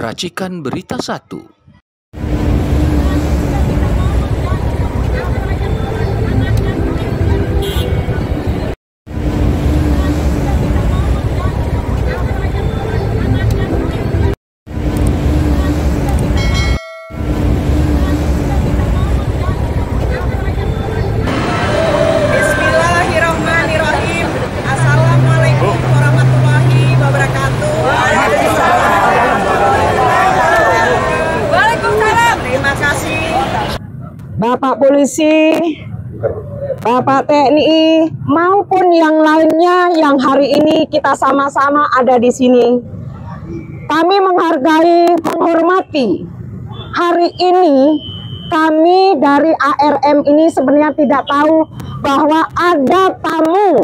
Racikan Berita 1. Bismillahirrahmanirrahim. Assalamualaikum warahmatullahi wabarakatuh. Waalaikumsalam. Terima kasih Bapak Polisi, Bapak TNI, maupun yang lainnya yang hari ini kita sama-sama ada di sini. Kami menghargai, menghormati. Hari ini kami dari ARM ini sebenarnya tidak tahu bahwa ada tamu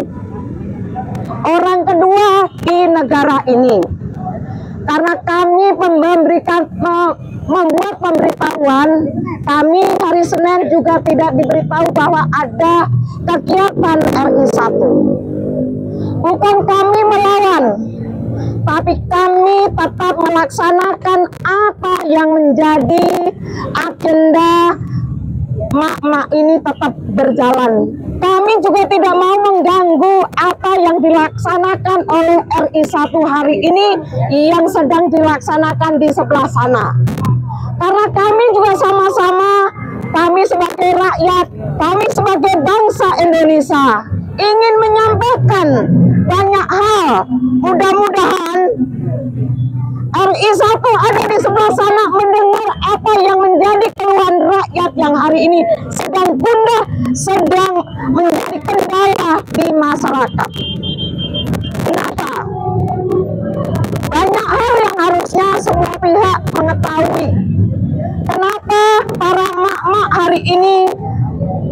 orang kedua di negara ini. Karena kami membuat pemberitahuan, kami hari Senin juga tidak diberitahu bahwa ada kegiatan RI1. Bukan kami melawan, tapi kami tetap melaksanakan apa yang menjadi agenda mak-mak ini tetap berjalan. Kami juga tidak mau mengganggu apa yang dilaksanakan oleh RI1 hari ini yang sedang dilaksanakan di sebelah sana. Karena kami juga sama-sama, kami sebagai rakyat, kami sebagai bangsa Indonesia ingin menyampaikan banyak hal. Mudah-mudahan RI1 ada di sebelah sana mendengar apa yang menjadi keluhan rakyat yang hari ini sedang gundah, sedang menjadi kendala di masyarakat. Kenapa? Banyak hal yang harusnya semua pihak mengetahui. Kenapa para emak-emak hari ini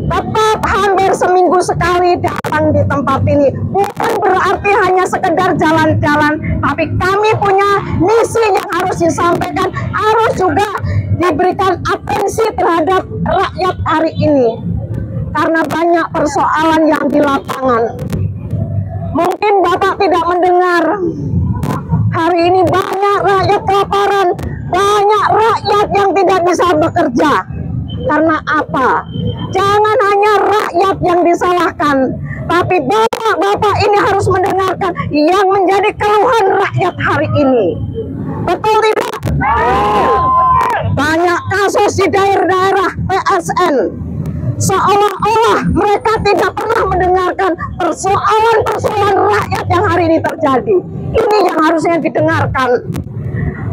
tetap hampir seminggu sekali datang di tempat ini? Bukan berarti hanya sekedar jalan-jalan, tapi kami punya misi yang harus disampaikan, harus juga diberikan atensi terhadap rakyat hari ini. Karena banyak persoalan yang di lapangan. Mungkin Bapak tidak mendengar, hari ini banyak rakyat kelaparan, banyak rakyat yang tidak bisa bekerja. Karena apa? Jangan hanya rakyat yang disalahkan, tapi bapak-bapak ini harus mendengarkan yang menjadi keluhan rakyat hari ini. Betul tidak? Banyak kasus di daerah-daerah PSN, seolah-olah mereka tidak pernah mendengarkan persoalan-persoalan rakyat yang hari ini terjadi. Ini yang harusnya didengarkan.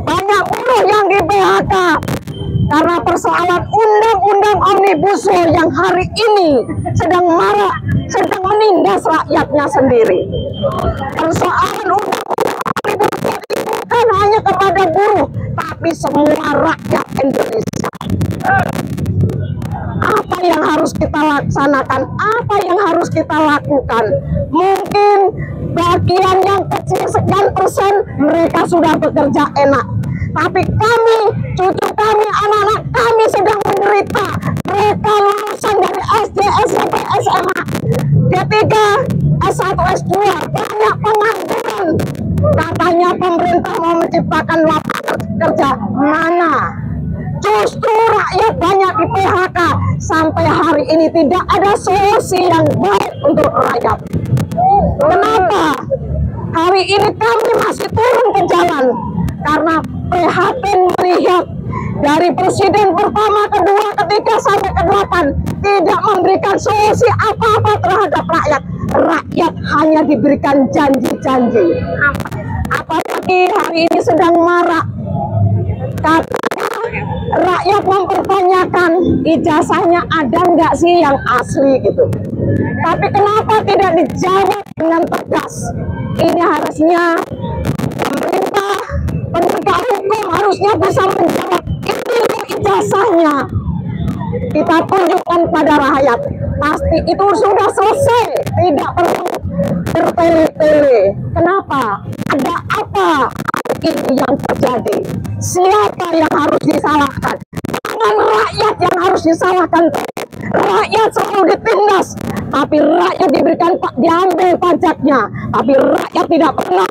Banyak buruh yang di PHK karena persoalan undang-undang Omnibus Law yang hari ini sedang marak, sedang menindas rakyatnya sendiri. Persoalan undang-undang Omnibus Law bukan hanya kepada buruh, tapi semua rakyat Indonesia. Apa yang harus kita laksanakan? Apa yang harus kita lakukan? Mungkin bagian yang kecil sekian persen mereka sudah bekerja enak. Tapi kami, cucu kami, anak-anak kami sedang menderita. Mereka lulusan dari SD, SMP, SMA, D3, S1, S2, banyak pengangguran. Katanya pemerintah mau menciptakan lapangan kerja. Mana? Justru rakyat banyak di PHK. Sampai hari ini tidak ada solusi yang baik untuk rakyat. Kenapa? Hari ini kami masih turun ke jalan. Karena prihatin melihat dari presiden pertama, kedua, ketiga, sampai ke-8 tidak memberikan solusi apa-apa terhadap rakyat. Rakyat hanya diberikan janji-janji. Apalagi hari ini sedang marak. Katanya rakyat mempertanyakan ijazahnya ada nggak sih yang asli gitu. Tapi kenapa tidak dijawab dengan tegas? Ini harusnya pemerintah, penegak hukum harusnya bisa menjawab. Ini ijazahnya. Kita tunjukkan pada rakyat. Pasti itu sudah selesai. Tidak perlu bertele-tele. Kenapa? Ada apa ini yang terjadi? Siapa yang harus disalahkan? Jangan rakyat yang harus disalahkan. Rakyat selalu ditindas, tapi rakyat diambil pajaknya, tapi rakyat tidak pernah.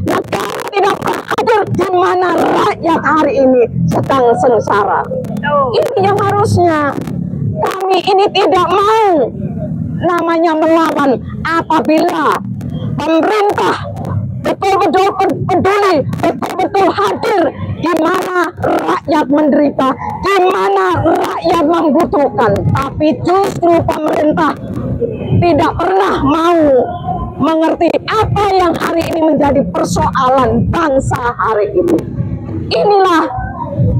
Negara tidak pernah hadir di mana rakyat hari ini sedang sengsara. Ini yang harusnya kami ini tidak mau namanya melawan apabila pemerintah betul-betul peduli, betul-betul hadir di mana rakyat menderita, di mana rakyat membutuhkan. Tapi justru pemerintah tidak pernah mau mengerti apa yang hari ini menjadi persoalan bangsa hari ini. Inilah,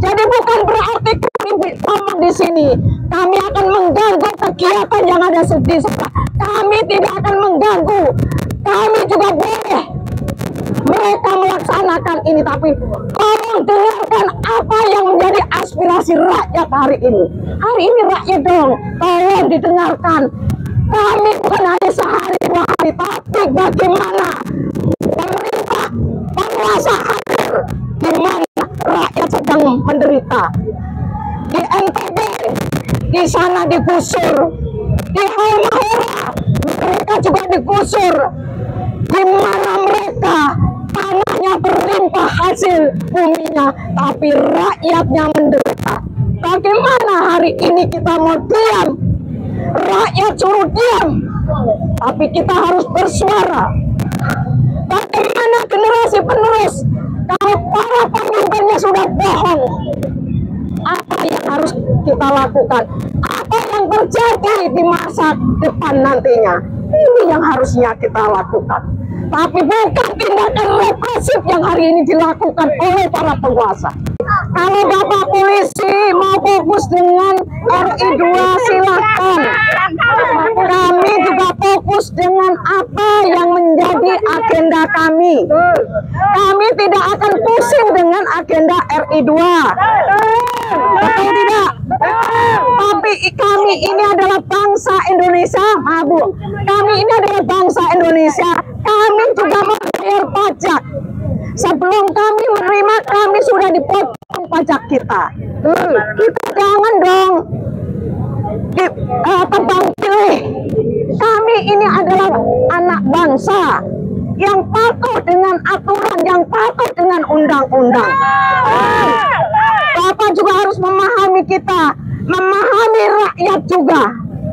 jadi bukan berarti kami ngomong di sini kami akan mengganggu kegiatan yang ada di sekolah. Kami tidak akan mengganggu. Kami juga boleh mereka melaksanakan ini, tapi tolong dengarkan apa yang menjadi aspirasi rakyat hari ini. Hari ini rakyat dong, tolong didengarkan. Kami bukan hanya sehari dua hari, tapi bagaimana pemerintah, penguasa hadir di mana rakyat sedang menderita. Di NTB, di sana digusur, di Halmahera mereka juga digusur, di mana mereka tanahnya berlimpah hasil buminya, tapi rakyatnya menderita. Bagaimana hari ini kita mau diam? Rakyat suruh diam, tapi kita harus bersuara. Bagaimana generasi penerus kalau para pemimpinnya sudah bohong? Apa yang harus kita lakukan? Apa yang terjadi di masa depan nantinya? Ini yang harusnya kita lakukan. Tapi bukan tindakan represif yang hari ini dilakukan oleh para penguasa. Kalau Bapak polisi mau fokus dengan RI 2 silahkan. Kami juga fokus dengan apa yang menjadi agenda kami. Kami tidak akan pusing dengan agenda RI 2. Betul tidak? Tapi kami ini adalah bangsa Indonesia, Bu. Kami ini adalah bangsa Indonesia. Kami juga membayar pajak. Sebelum kami menerima, kami sudah dipotong pajak kita. Kita jangan dong tebang pilih. Kami ini adalah anak bangsa yang patuh dengan aturan, yang patuh dengan undang-undang. Bapak juga harus memahami kita, memahami rakyat juga.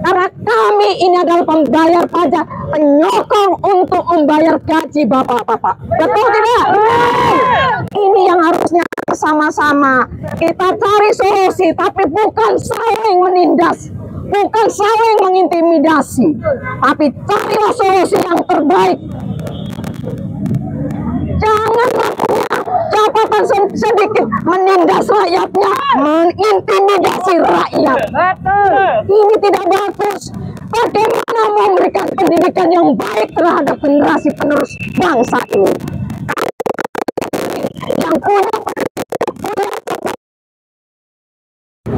Karena kami ini adalah pembayar pajak, penyokong untuk membayar gaji bapak-bapak. Betul tidak? Ini yang harusnya sama-sama kita cari solusi, tapi bukan saling menindas, bukan saling mengintimidasi, tapi carilah solusi yang terbaik. Jangan punya jabatan sedikit menindas rakyatnya, mengintimidasi rakyat. Ini tidak bagus. Bagaimana memberikan pendidikan yang baik terhadap generasi penerus bangsa ini? Yang punya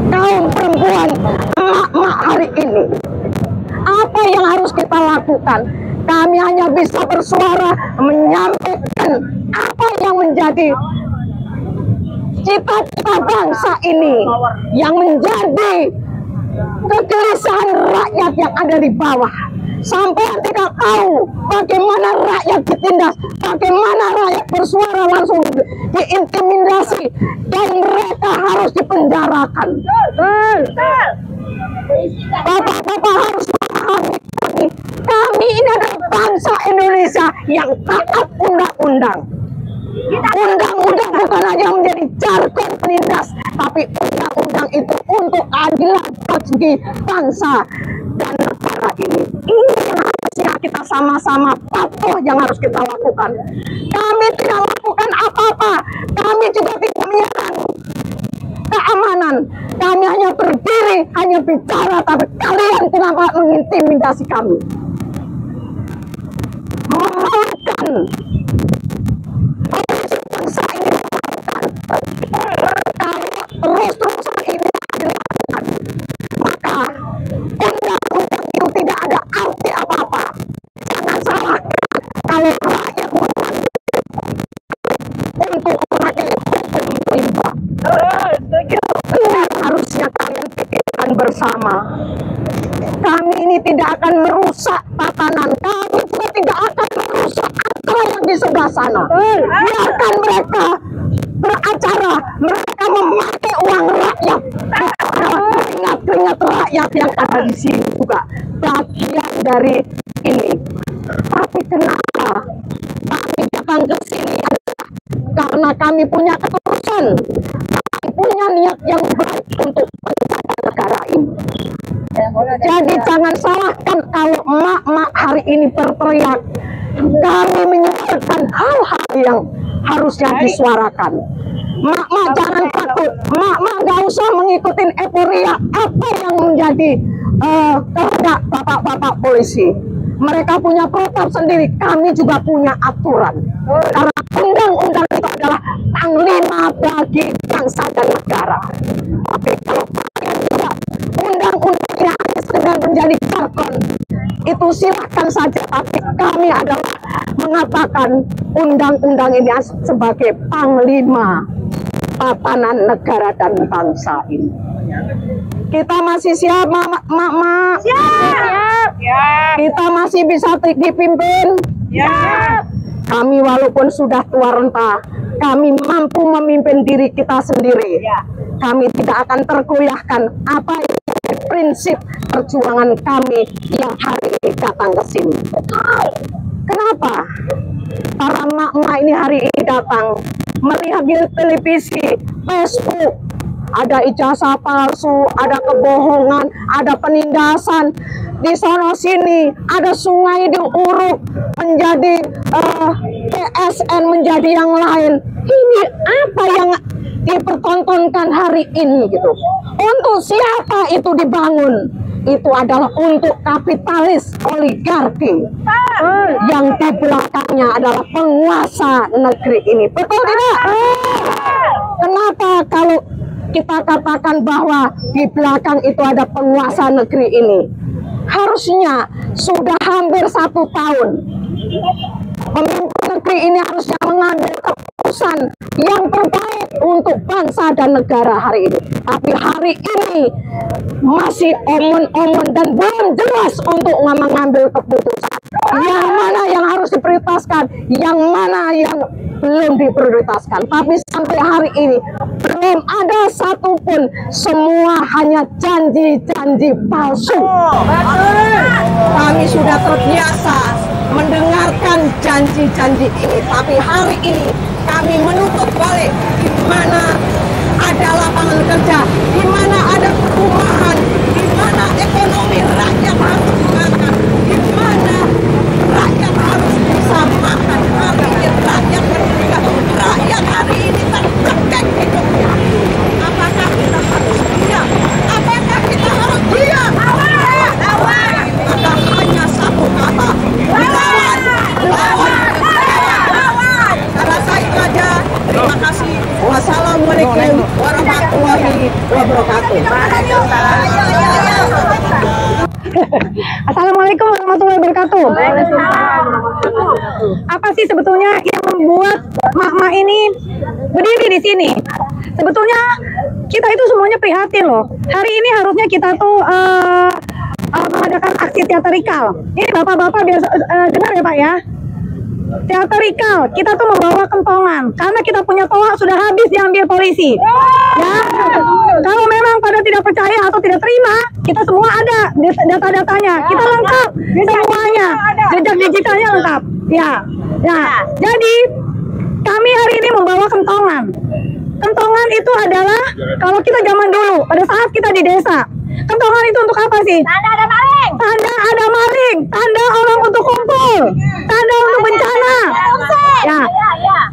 kaum perempuan, emak-emak hari ini, apa yang harus kita lakukan? Kami hanya bisa bersuara, menyampaikan apa yang menjadi cita-cita bangsa ini, yang menjadi kegelisahan rakyat yang ada di bawah. Sampai tidak tahu bagaimana rakyat ditindas, bagaimana rakyat bersuara langsung diintimidasi, dan mereka harus dipenjarakan. Bapak-bapak harus memahami kami ini adalah bangsa Indonesia yang taat undang-undang. Undang-undang bukan hanya menjadi jargon penindas, tapi undang-undang itu untuk keadilan bagi bangsa dan negara ini. Ini yang harusnya kita sama-sama patuh yang harus kita lakukan. Kami tidak lakukan apa-apa, kami juga tidak menyerang keamanan. Kami hanya berdiri, hanya bicara, tapi kalian kenapa mengintimidasi kami? Memalukan. Bangsa ini memalukan. Kalau terus-terusan ini dilakukan, maka undang-undang itu tidak ada arti apa-apa. Jangan salahkan kalau rakyat untuk memakai hukum rimba. Ini harusnya kalian pikirkan bersama. Kami ini tidak akan merusak tatanan, kami juga tidak akan merusak apa yang di sebelah sana. Biarkan mereka beracara, mereka memakai uang rakyat. Keringat rakyat yang ada di sini juga bagian dari ini. Tapi kenapa kami datang ke sini? Karena kami punya ketulusan, kami punya niat yang baik untuk menjaga negara ini. Jadi jangan salahkan kalau emak-emak hari ini berteriak. Kami menyuarakan hal-hal yang harusnya disuarakan. Mak-mak jangan takut, mak-mak gak usah mengikuti euforia apa yang menjadi kehendak bapak-bapak polisi. Mereka punya protap sendiri, kami juga punya aturan. Karena undang-undang itu adalah panglima bagi bangsa dan negara. Tapi kalau kalian juga undang-undangnya hanya sekedar menjadi jargon, itu silahkan saja. Tapi kami adalah mengatakan undang-undang ini sebagai panglima tatanan negara dan bangsa ini. Kita masih siap, mak-mak? Siap. Kita masih bisa dipimpin? Siap. Kami walaupun sudah tua renta, kami mampu memimpin diri kita sendiri. Kami tidak akan tergoyahkan apa yang menjadi prinsip perjuangan kami yang hari ini datang ke sini. Kenapa para mak-mak ini hari ini datang melihat di televisi, Facebook, ada ijazah palsu, ada kebohongan, ada penindasan di sono sini, ada sungai diuruk menjadi PSN menjadi yang lain. Ini apa yang dipertontonkan hari ini gitu? Untuk siapa itu dibangun? Itu adalah untuk kapitalis oligarki yang di belakangnya adalah penguasa negeri ini. Betul tidak? Kenapa kalau kita katakan bahwa di belakang itu ada penguasa negeri ini? Harusnya sudah hampir 1 tahun pemimpin negeri ini harusnya mengambil keputusan yang terbaik untuk bangsa dan negara hari ini. Tapi hari ini masih omon-omon dan belum jelas untuk mengambil keputusan. Yang mana yang harus diprioritaskan, yang mana yang belum diprioritaskan. Tapi sampai hari ini belum ada satupun, semua hanya janji-janji palsu. Kami sudah terbiasa mendengarkan janji-janji ini, tapi hari ini kami menutup balik. Di mana ada lapangan kerja, di mana ada perumahan, di mana ekonomi rakyat harus dimakan, di mana rakyat harus bisa makan. Hari ini rakyat menderita, rakyat hari ini tercekek hidupnya. Apakah kita harus diam? Apakah kita harus diam? Ada hanya satu kata, lawan, lawan, lawan. Karena saya aja, terima kasih. Wassalamualaikum warahmatullahi wabarakatuh. Assalamualaikum warahmatullahi wabarakatuh. Apa sih sebetulnya yang membuat mak-mak ini berdiri di sini? Sebetulnya kita itu semuanya prihatin loh. Hari ini harusnya kita tuh mengadakan aksi teatrikal. Ini bapak-bapak biasa dengar ya Pak ya. Teatrikal, kita tuh membawa kentongan karena kita punya toa sudah habis diambil polisi. Ya, kalau memang pada tidak percaya atau tidak terima, kita semua ada data-datanya, kita lengkap semuanya, jejak digitalnya lengkap. Ya, jadi kami hari ini membawa kentongan. Kentongan itu adalah kalau kita zaman dulu, pada saat kita di desa. Kentongan itu untuk apa sih? Tanda ada maling. Tanda ada maling. Tanda orang untuk kumpul. Tanda untuk bencana. Ya,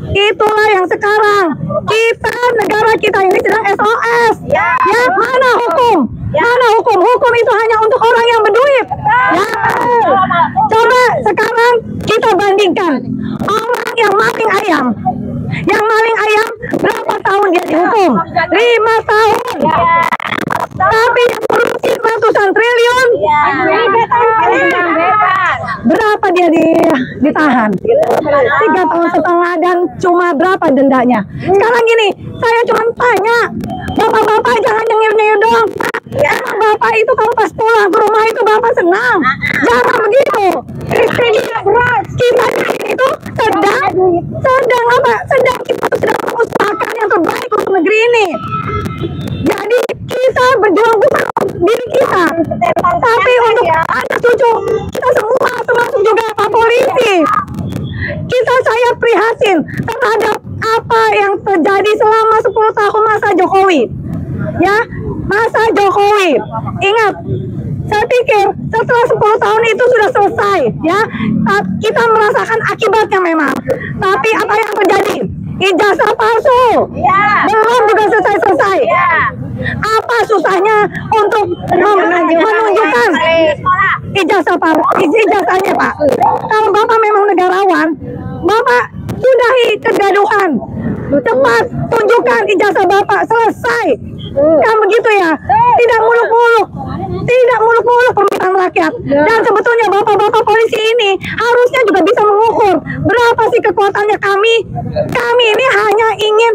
itulah yang sekarang kita negara kita ini sedang SOS. Ya, mana hukum? Mana hukum? Hukum itu hanya untuk orang yang berduit. Ya, coba sekarang kita bandingkan orang yang maling ayam. Yang maling ayam berapa tahun dia dihukum? 5 tahun. Tapi yang korupsi ratusan triliun, berapa dia ditahan? 3,5 tahun dan cuma berapa dendanya? Sekarang gini, saya cuma tanya, bapak-bapak jangan nyengir-nyengir dong. Emang bapak itu kalau pas pulang ke rumah itu bapak senang? Jangan begitu. Kita itu sedang apa? Sedang kita sedang mengusahakan yang Tapi untuk Anda setuju, kita semua termasuk juga Pak Polisi, saya prihatin terhadap apa yang terjadi selama 10 tahun masa Jokowi. Ya, masa Jokowi. Ingat, saya pikir setelah 10 tahun itu sudah selesai, ya. Kita merasakan akibatnya memang. Tapi apa yang terjadi? Ijazah palsu, belum juga selesai-selesai. Apa susahnya untuk menunjukkan ijazah ijazahnya, Pak? Kalau Bapak memang negarawan, Bapak sudahi kegaduhan. Cepat tunjukkan ijazah Bapak, selesai. Kan begitu ya? Tidak muluk-muluk permintaan rakyat. Dan sebetulnya bapak-bapak polisi ini harusnya juga bisa mengukur berapa sih kekuatannya kami. Kami ini hanya ingin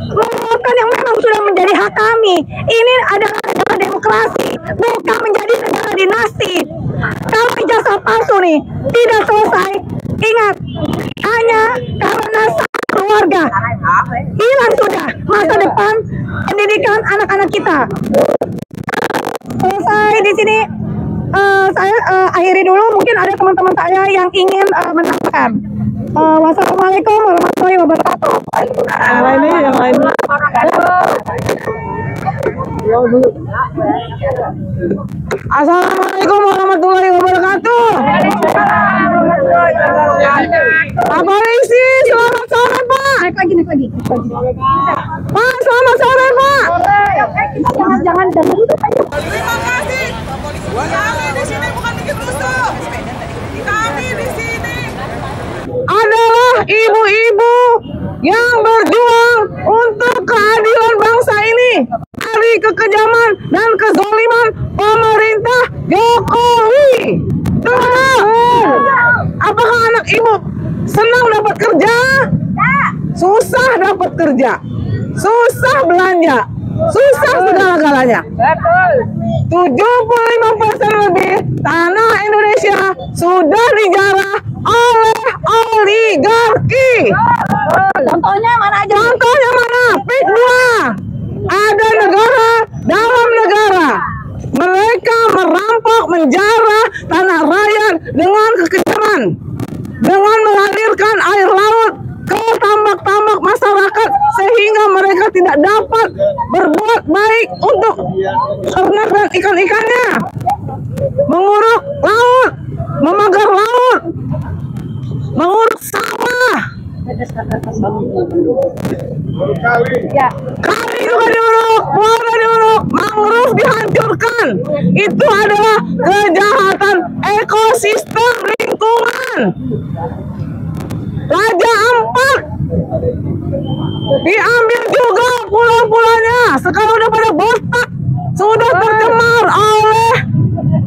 menguatkan yang memang sudah menjadi hak kami. Ini adalah negara demokrasi, bukan menjadi negara dinasti. Kalau ijazah palsu nih tidak selesai, ingat, hanya karena keluarga hilang sudah masa depan pendidikan anak-anak kita. Selesai di sini, saya akhiri dulu. Mungkin ada teman-teman saya yang ingin menambahkan. Wassalamualaikum warahmatullahi wabarakatuh. Yang lain. Assalamualaikum warahmatullahi wabarakatuh. Pak Polisi, selamat sore Pak. Naik lagi. Pak, selamat sore Pak. Jangan. Terima kasih. Kami di sini bukan bikin rusuh. Kami di sini adalah ibu-ibu yang berjuang untuk keadilan bangsa ini dari kekejaman dan kezaliman pemerintah Jokowi. Apakah anak ibu senang dapat kerja? Susah dapat kerja, susah belanja, susah segala-galanya. 75% lebih tanah Indonesia sudah dijarah oleh oligarki. Contohnya mana aja? Contohnya mana? Pik 2. Ada negara dalam negara. Mereka merampok, menjarah tanah rakyat dengan kekejaman, dengan mengalirkan air laut ke tambak-tambak masyarakat sehingga mereka tidak dapat berbuat baik untuk ternak dan ikan-ikannya. Menguruk laut, memagar laut, menguruk sawah. Kali juga diuruk, muara diuruk, mangrove dihancurkan. Itu adalah kejahatan ekosistem lingkungan. Raja Ampat diambil juga pulau-pulaunya. Sekarang udah pada botak, sudah tercemar oleh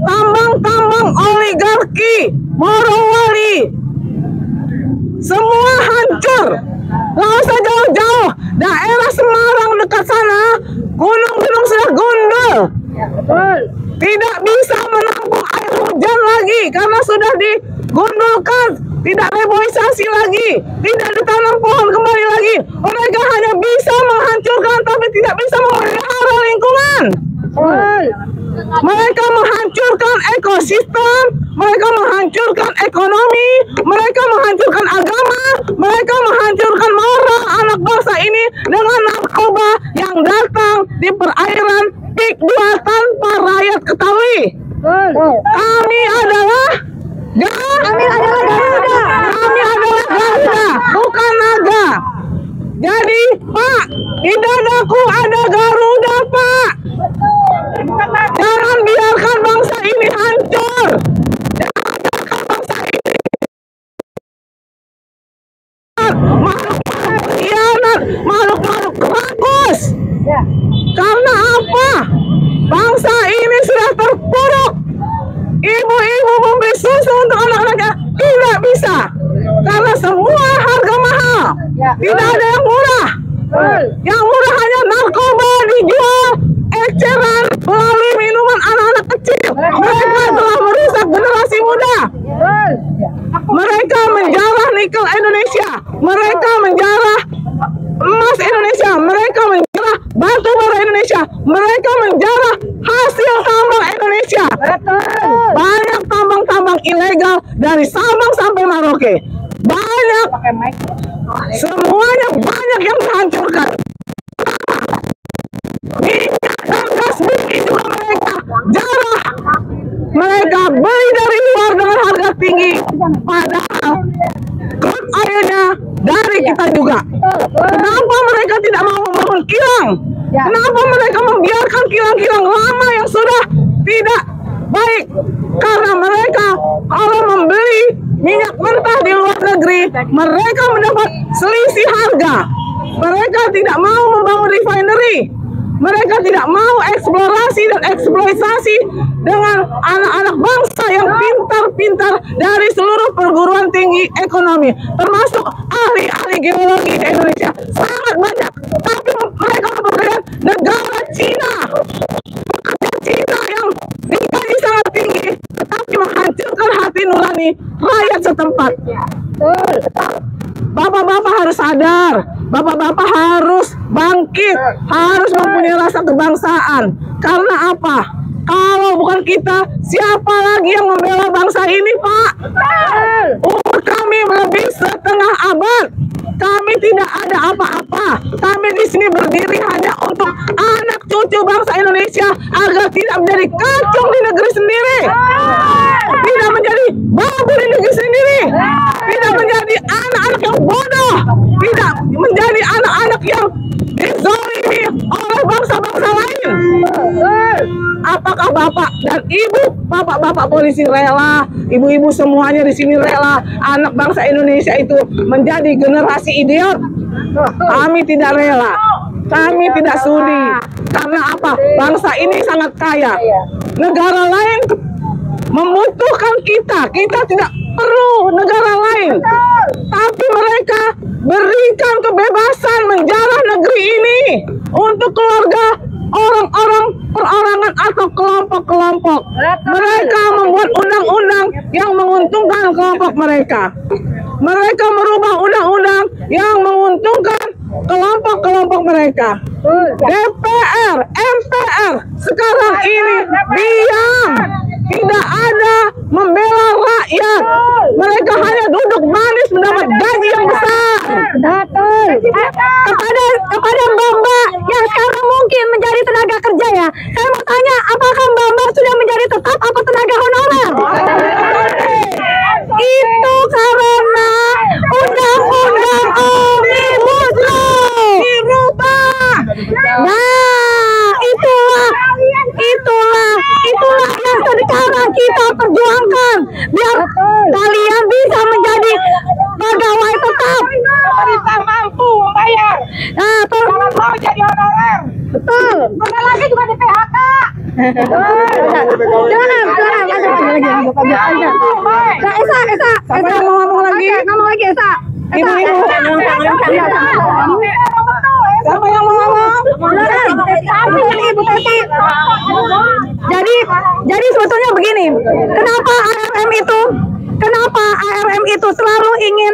tambang-tambang oligarki Morowali. Semua hancur. Nggak usah jauh-jauh, daerah Semarang dekat sana, gunung-gunung sudah gundul, tidak bisa menampung air hujan lagi karena sudah digundulkan, tidak reboisasi lagi, tidak ditanam pohon kembali lagi. Mereka hanya bisa menghancurkan tapi tidak bisa memelihara lingkungan. Mereka menghancurkan ekosistem, mereka menghancurkan ekonomi, mereka menghancurkan agama, mereka menghancurkan moral anak bangsa ini dengan narkoba yang datang di perairan Pik 2 tanpa rakyat ketahui. Kami adalah Garuda, bukan naga. Jadi Pak, di dadaku ada Garuda Pak. Jangan biarkan bangsa ini hancur. Jangan biarkan bangsa ini makhluk-makhluk khianat, makhluk-makhluk rakus. Karena apa? Bangsa ini sudah terpuruk. Ibu-ibu membeli susu untuk anak-anaknya tidak bisa karena semua harga mahal. Tidak ada yang murah. Yang murah hanya narkoba dijual eceran melalui minuman anak-anak kecil. Mereka telah merusak generasi muda. Mereka menjarah nikel Indonesia, mereka menjarah emas Indonesia, mereka menjarah batu bara Indonesia, mereka menjarah hasil tambang Indonesia. Banyak tambang-tambang ilegal dari Sabang sampai Merauke. Banyak, semuanya banyak yang dihancurkan. Minyak dan gas bumi juga mereka jarah. Mereka beli dari luar dengan harga tinggi, padahal crude oilnya dari kita juga. Kenapa mereka tidak mau membangun kilang? Kenapa mereka membiarkan kilang-kilang lama yang sudah tidak baik? Karena mereka kalau membeli minyak mentah di luar negeri, mereka mendapat selisih harga. Mereka tidak mau membangun refinery. Mereka tidak mau eksplorasi dan eksploitasi dengan anak-anak bangsa yang pintar-pintar dari seluruh perguruan tinggi ekonomi, termasuk ahli-ahli geologi di Indonesia. Sangat banyak. Tapi mereka memperdayakan negara Cina. Cina yang tinggi sangat tinggi, tetapi menghancurkan hati nurani rakyat setempat. Bapak-bapak harus sadar, bapak-bapak harus bangkit, harus mempunyai rasa kebangsaan. Karena apa? Kalau bukan kita, siapa lagi yang membela bangsa ini, Pak? Umur kami lebih setengah abad. Kami tidak ada apa-apa. Kami di sini berdiri hanya untuk anak cucu bangsa Indonesia agar tidak menjadi kacung di negeri sendiri, tidak menjadi babu di negeri sendiri, tidak menjadi anak-anak yang bodoh, tidak menjadi anak-anak yang dizalimi oleh bangsa-bangsa lain. Apakah bapak dan ibu, bapak-bapak polisi rela, ibu-ibu semuanya di sini rela anak bangsa Indonesia itu menjadi generasi idiot? Kami tidak rela, kami tidak sudi. Karena apa? Bangsa ini sangat kaya. Negara lain membutuhkan kita, kita tidak perlu negara lain. Tapi mereka berikan kebebasan menjarah negeri ini untuk keluarga, orang-orang perorangan atau kelompok-kelompok. Mereka membuat undang-undang yang menguntungkan kelompok mereka. Mereka merubah undang-undang yang menguntungkan kelompok-kelompok mereka. DPR, MPR sekarang ini diam, tidak ada membela rakyat. Mereka hanya duduk manis mendapat gaji yang besar. Kepada Mbak yang sekarang mungkin menjadi tenaga kerja ya, saya mau tanya, apakah Mbak sudah menjadi tetap apa tenaga honorer? Itu karena undang-undang Omnibus Law dirubah. Nah, itulah yang sekarang kita perjuangkan, biar kalian bisa menjadi pegawai tetap. Pemerintah mampu membayar. Nah, Jangan mau jadi honorer. betul. Bentar lagi juga di PHK. Jangan lagi. Esa. Ngomong lagi. Ngomong lagi, Esa. Ibu-ibu. Siapa yang mau ngomong? Ibu Teti. Jadi sebetulnya begini, kenapa ARM itu selalu ingin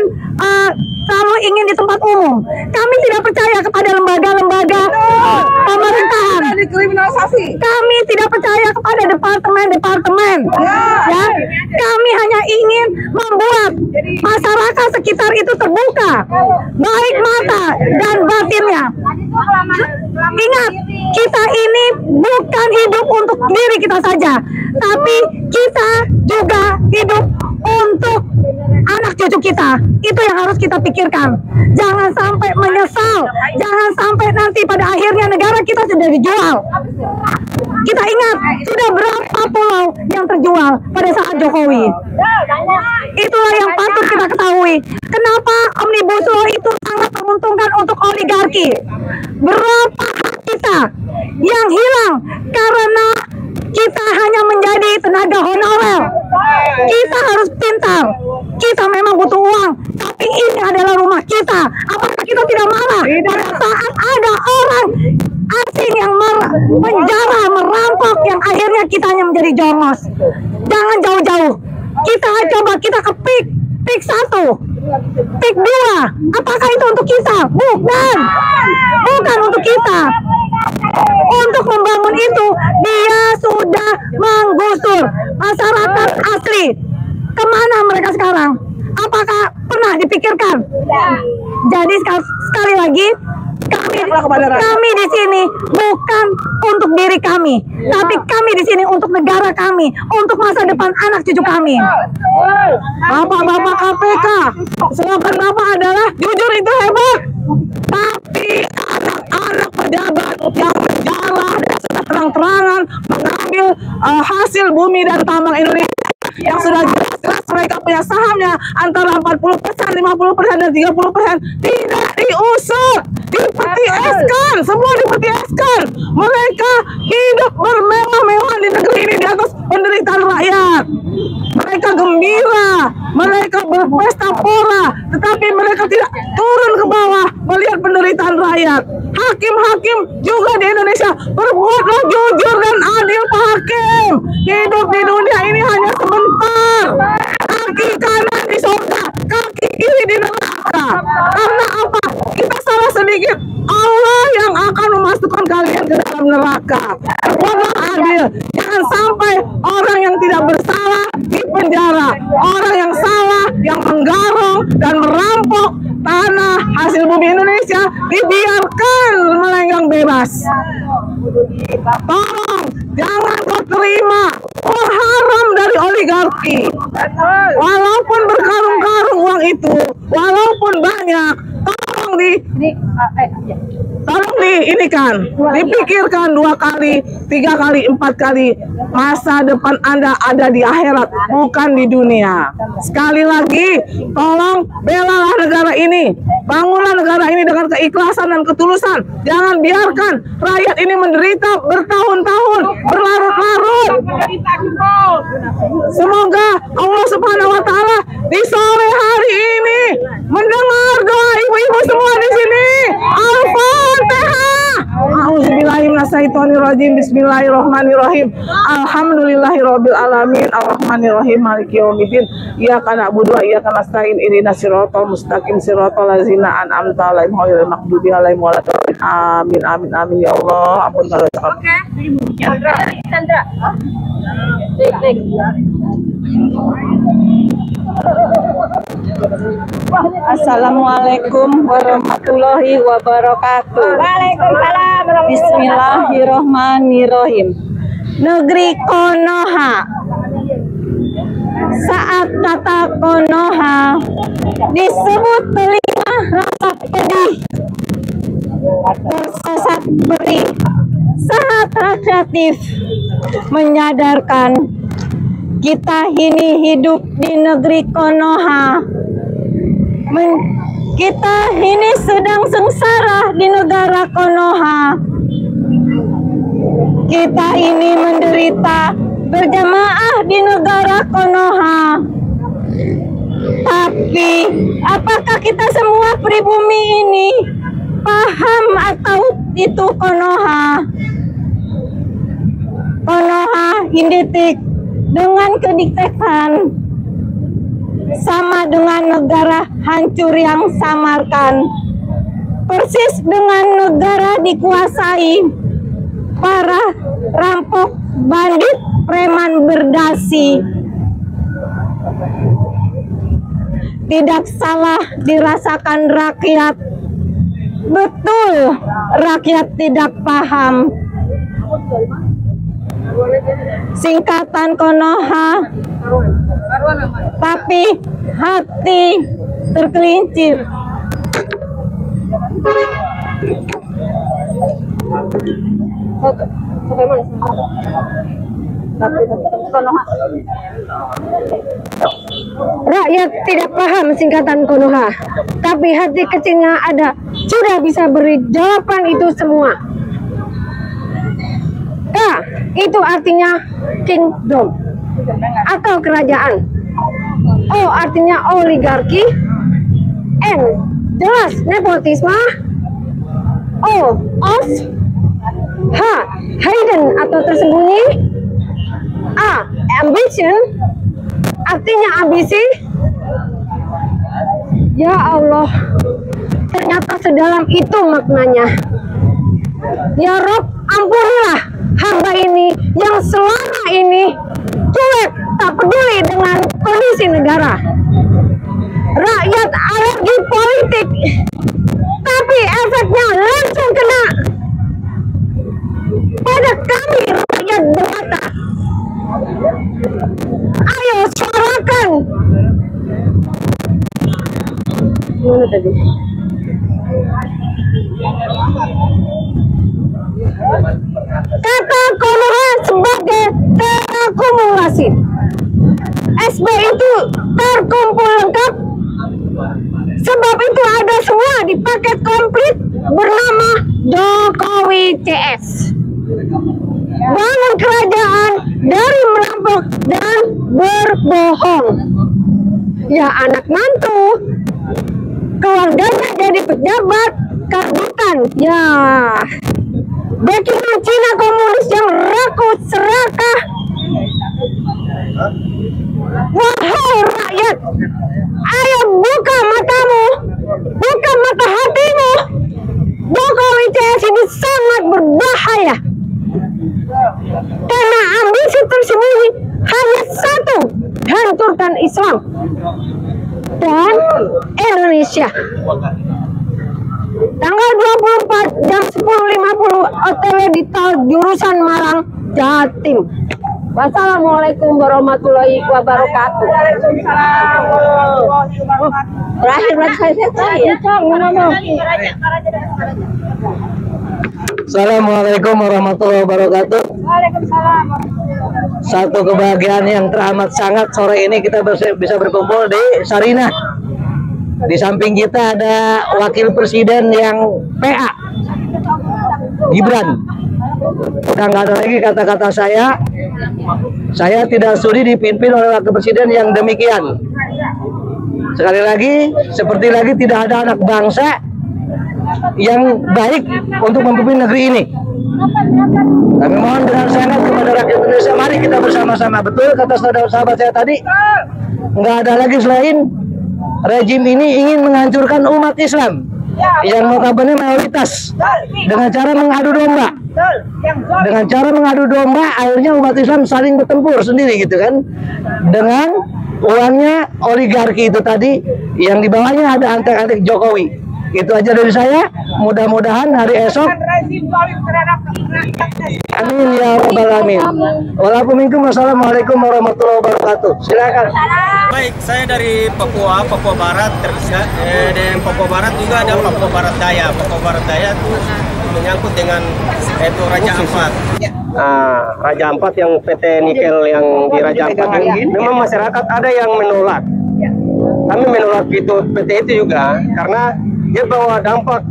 di tempat umum? Kami tidak percaya kepada lembaga-lembaga pemerintahan. Dikriminalisasi. Kami tidak percaya kepada departemen-departemen. Ya, kami hanya ingin membuat masyarakat sekitar itu terbuka, baik mata dan batinnya. Ingat, kita ini bukan hidup untuk diri kita saja, tapi kita juga hidup untuk anak cucu kita. Itu yang harus kita pikirkan. Jangan sampai menyesal, jangan sampai nanti pada akhirnya negara kita sudah dijual. Kita ingat, sudah berapa pulau yang terjual pada saat Jokowi. Itulah yang patut kita ketahui. Kenapa Omnibus Law itu sangat menguntungkan untuk oligarki. Berapa hak kita yang hilang karena kita hanya menjadi tenaga honorer. Kita harus pintar. Kita memang butuh uang, tapi ini adalah rumah kita. Apakah kita tidak marah pada saat ada orang asing yang menjara, merampok, yang akhirnya kita hanya menjadi jongos? Jangan jauh-jauh. Kita ke pik 1, pik 2. Apakah itu untuk kita? Bukan untuk kita. Untuk membangun itu, dia sudah menggusur masyarakat asli. Kemana mereka sekarang? Apakah pernah dipikirkan? Jadi sekali lagi, kami di sini bukan untuk diri kami, tapi kami di sini untuk negara kami, untuk masa depan anak cucu kami. Bapak-bapak KPK, slogan Bapak adalah jujur itu hebat. Tapi anak-anak pejabat yang menjarah dan terang-terangan mengambil hasil bumi dan tambang Indonesia yang sudah jelas mereka punya sahamnya antara 40%, 50%, dan 30% tidak diusut, dipetieskan, semua dipetieskan. Mereka hidup bermewah-mewah di negeri ini di atas penderitaan rakyat. Mereka gembira, mereka berpesta pora, tetapi mereka tidak turun ke bawah melihat penderitaan rakyat. Hakim-hakim juga di Indonesia, berbuatlah jujur dan adil, Pak Hakim. Hidup di dunia ini hanya sebentar. Kaki kanan di surga, kaki kiri di neraka. Karena apa? Kita salah sedikit, Allah yang akan memasukkan kalian ke dalam neraka. Berbuatlah adil. Jangan sampai orang yang tidak bersalah di penjara, orang yang salah, yang menggarong dan merampok tanah hasil bumi Indonesia dibiarkan melenggang bebas. Tolong jangan kau terima uang haram dari oligarki. Walaupun berkarung-karung uang itu, walaupun banyak, tolong dipikirkan 2 kali, 3 kali, 4 kali. Masa depan Anda ada di akhirat, bukan di dunia. Sekali lagi, tolong belalah negara ini, bangunlah negara ini dengan keikhlasan dan ketulusan. Jangan biarkan rakyat ini menderita bertahun-tahun, berlarut-larut. Semoga Allah Subhanahu wa Ta'ala di sore hari ini mendengar doa ibu-ibu semua di sini. Al-Fatihah. A'udzubillahiminasyaitonirrajim. Bismillahirrahmanirrahim. Alhamdulillahirabbil alamin. Arrahmanirrahim. Maliki yaumiddin. Iyyaka na'budu wa iyyaka nasta'in. Ihdinas siratal mustaqim, siratal ladzina an'amta 'alaihim ghairil maghdubi alaihim waladdallin. Amin amin amin ya Allah. Ampun dosa. Oke. Chandra. Assalamualaikum warahmatullahi wabarakatuh. Waalaikumsalam. Bismillahirrohmanirrohim. Negeri Konoha. Saat kata Konoha disebut telinga rasa pedih, tersesat perih, sangat rekreatif, menyadarkan kita ini hidup di negeri Konoha. Kita ini sedang sengsara di negara Konoha. Kita ini menderita berjamaah di negara Konoha. Tapi apakah kita semua pribumi ini paham atau itu Konoha? Konoha identik dengan kediktekan, sama dengan negara hancur yang samarkan, persis dengan negara dikuasai para rampok, bandit, preman berdasi. Tidak salah dirasakan rakyat, betul rakyat tidak paham. Singkatan Konoha, tapi hati tergelincir. Rakyat tidak paham singkatan Konoha, tapi hati kecilnya ada, sudah bisa beri jawaban itu semua. K itu artinya kingdom atau kerajaan. O artinya oligarki. N jelas nepotisme. O os. H hidden atau tersembunyi. A ambition artinya ambisi. Ya Allah, ternyata sedalam itu maknanya. Ya Rob, Ampunilah hamba ini yang selama ini cuek, tak peduli dengan kondisi negara. Rakyat alergi politik, tapi efeknya langsung kena pada kami rakyat jelata. Ayo suarakan. Mana tadi? Kata Konrad sebagai terakumulasi. SB itu terkumpul lengkap. Sebab itu ada semua di paket komplit bernama Jokowi CS. Bangun kerajaan dari merampok dan berbohong. Ya anak mantu, keluarganya jadi pejabat karbutan. Ya backingan Cina komunis yang rakut serakah. Wahai rakyat, ayo buka matamu, buka mata hatimu. Jokowi CS ini sangat berbahaya. Karena ambisi tersembunyi hanya satu, hancurkan Islam dan Indonesia. Tanggal 24 jam 10.50 OTW di tol jurusan Malang, Jatim. Wassalamualaikum warahmatullahi wabarakatuh. Terakhir saya ya. Assalamualaikum warahmatullahi wabarakatuh. Waalaikumsalam. Satu kebahagiaan yang teramat sangat sore ini kita bisa berkumpul di Sarinah. Di samping kita ada wakil presiden yang PA, Gibran. Udah nggak ada lagi kata-kata saya. Saya tidak sudi dipimpin oleh wakil presiden yang demikian. Sekali lagi, seperti lagi tidak ada anak bangsa yang baik untuk memimpin negeri ini. Kami mohon dengan sangat kepada rakyat Indonesia, mari kita bersama-sama. Betul kata sahabat saya tadi, nggak ada lagi selain rejim ini ingin menghancurkan umat Islam yang notabene mayoritas dengan cara mengadu domba. Dengan cara mengadu domba, akhirnya umat Islam saling bertempur sendiri gitu kan, dengan uangnya oligarki itu tadi yang di bawahnya ada antek-antek Jokowi. Itu aja dari saya. Mudah-mudahan hari esok, amin ya rabbal alamin. Wassalamualaikum warahmatullahi wabarakatuh. Silakan. Baik, saya dari Papua Barat. Di Papua Barat juga ada Papua Barat Daya. Papua Barat Daya itu menyangkut dengan itu Raja Ampat. Raja Ampat yang PT Nikel yang di Raja Ampat ini, memang masyarakat ada yang menolak. Kami menolak itu PT itu juga karena dia bawa dampak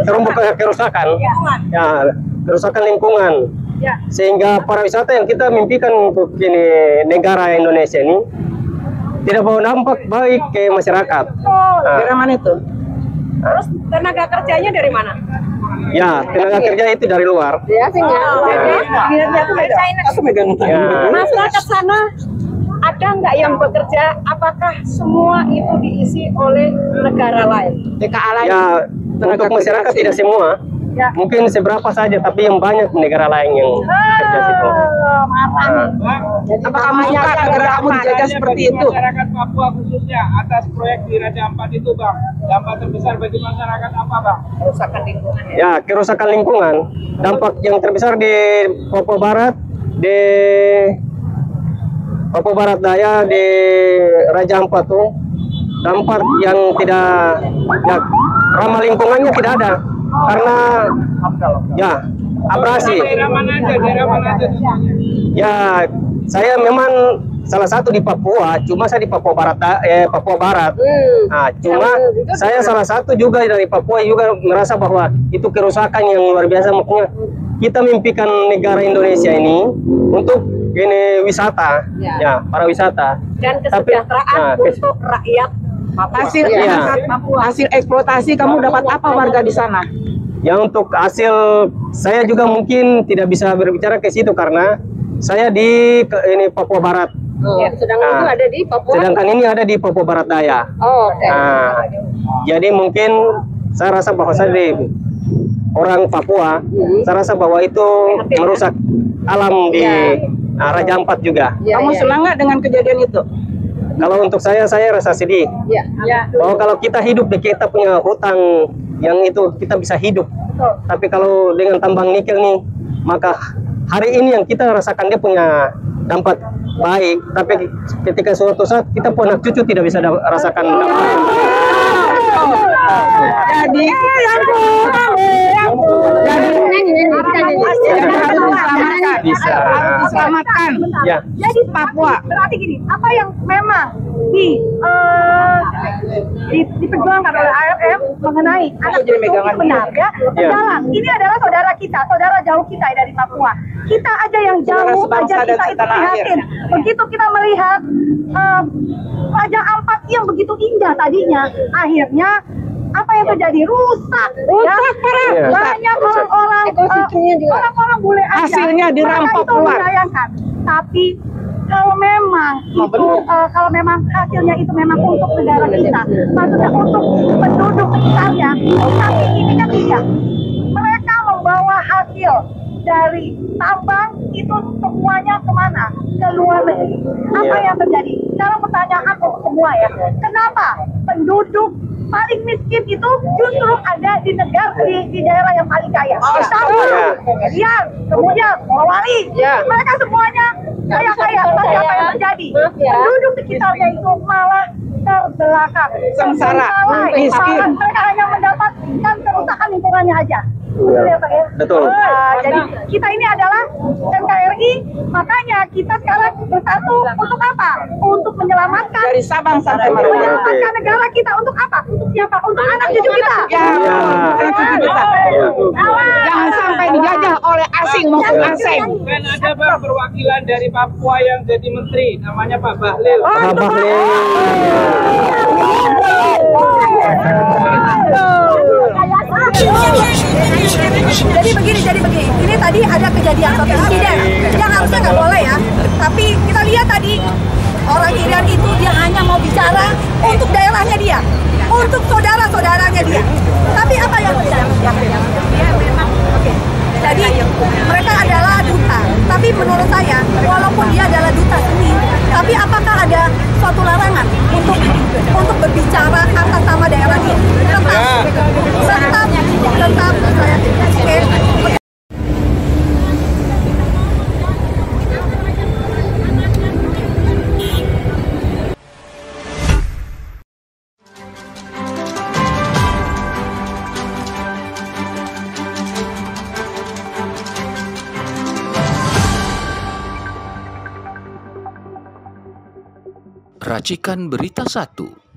terumbu kerusakan, ya kerusakan lingkungan, sehingga para wisata yang kita mimpikan untuk ini negara Indonesia ini tidak bawa dampak baik ke masyarakat. Dari mana itu? Terus tenaga kerjanya dari mana? Ya, tenaga kerja itu dari luar. Ya, masyarakat sana ada nggak yang bekerja? Apakah semua itu diisi oleh negara lain? DKA lain? Ya, untuk masyarakat tidak semua. Ya. Mungkin seberapa saja, tapi yang banyak negara lain yang kerja situ. Apakah suka negara kamu dijajah seperti itu? Masyarakat Papua khususnya atas proyek di Raja Ampat itu, Bang. Dampak terbesar bagi masyarakat apa, Bang? Kerusakan lingkungan. Ya, kerusakan lingkungan. Dampak yang terbesar di Papua Barat, di Papua Barat Daya, di Raja Ampat tuh dampak yang tidak ya, ramah lingkungannya tidak ada karena ya abrasi. Daerah mana aja? Ya, saya memang salah satu di Papua, cuma saya di Papua Barat. Nah, cuma saya salah satu juga dari Papua juga merasa bahwa itu kerusakan yang luar biasa. Makanya kita mimpikan negara Indonesia ini untuk ini wisata, ya para wisata Dan kesejahteraan untuk rakyat Papua. Hasil eksploitasi kamu dapat apa warga di sana? Ya, untuk hasil saya juga mungkin tidak bisa berbicara ke situ karena saya di ini Papua Barat. Sedangkan itu ada di Papua. Sedangkan ini ada di Papua Barat Daya. Oh, okay. Jadi mungkin saya rasa bahwa saya di orang Papua, saya rasa bahwa itu merusak alam di Raja Ampat juga. Kamu senang nggak dengan kejadian itu? Kalau untuk saya rasa sedih. Bahwa kalau kita hidup kita punya hutang yang itu kita bisa hidup. Tapi kalau dengan tambang nikel nih, maka hari ini yang kita rasakan dia punya dampak baik. Tapi ketika suatu saat kita pun anak cucu tidak bisa rasakan dampak. Jadi bisa diselamatkan. Ya. Jadi Papua. berarti gini, apa yang memang diperjuangkan oleh ARM mengenai anak jadi itu megangan benar ya. Sekarang ini adalah saudara kita, saudara jauh kita dari Papua. Kita aja yang jauh sebangsa aja dan kita itu setanah air. prihatin. Begitu kita melihat Raja Ampat yang begitu indah tadinya, akhirnya apa yang terjadi? Rusak ya. Iya. Banyak orang-orang orang-orang bule aja Hasilnya dirampok mereka itu keluar. menyayangkan. Tapi kalau memang kalau memang hasilnya itu memang untuk negara kita, maksudnya untuk penduduk sekitarnya, tapi ini kan tidak. Mereka membawa hasil dari tambang itu semuanya kemana? Ke luar negeri. Apa yang terjadi? Sekarang pertanyaan untuk semua ya, kenapa penduduk paling miskin itu justru ada di negara di daerah yang paling kaya? Kemudian Morowali, mereka semuanya kaya-kaya. Tapi apa yang terjadi? Penduduk sekitarnya itu malah terbelakang, Sengsara, miskin. mereka hanya mendapatkan kerusakan lingkungannya aja. Betul. Jadi kita ini adalah NKRI, makanya kita sekarang bersatu untuk apa? Untuk menyelamatkan Dari Sabang sampai Merauke. menyelamatkan negara kita. Untuk apa? Untuk siapa? Untuk anak cucu kita. Anak cucu kita. Jangan sampai dijajah oleh asing maupun asing. Kan ada Bang perwakilan dari Papua yang jadi menteri, namanya Pak Bahlil. Pak Bahlil. Jadi begini. Ini tadi ada kejadian suatu insiden yang harusnya nggak boleh ya. Tapi kita lihat tadi orang Irian itu dia hanya mau bicara untuk daerahnya dia, untuk saudara-saudaranya dia. Tapi apa yang terjadi? Dia memang jadi mereka adalah duta. Tapi menurut saya, walaupun dia adalah duta seni, tapi apakah ada suatu larangan untuk berbicara atas nama daerah ini? Tetap saya oke. Racikan Berita 1.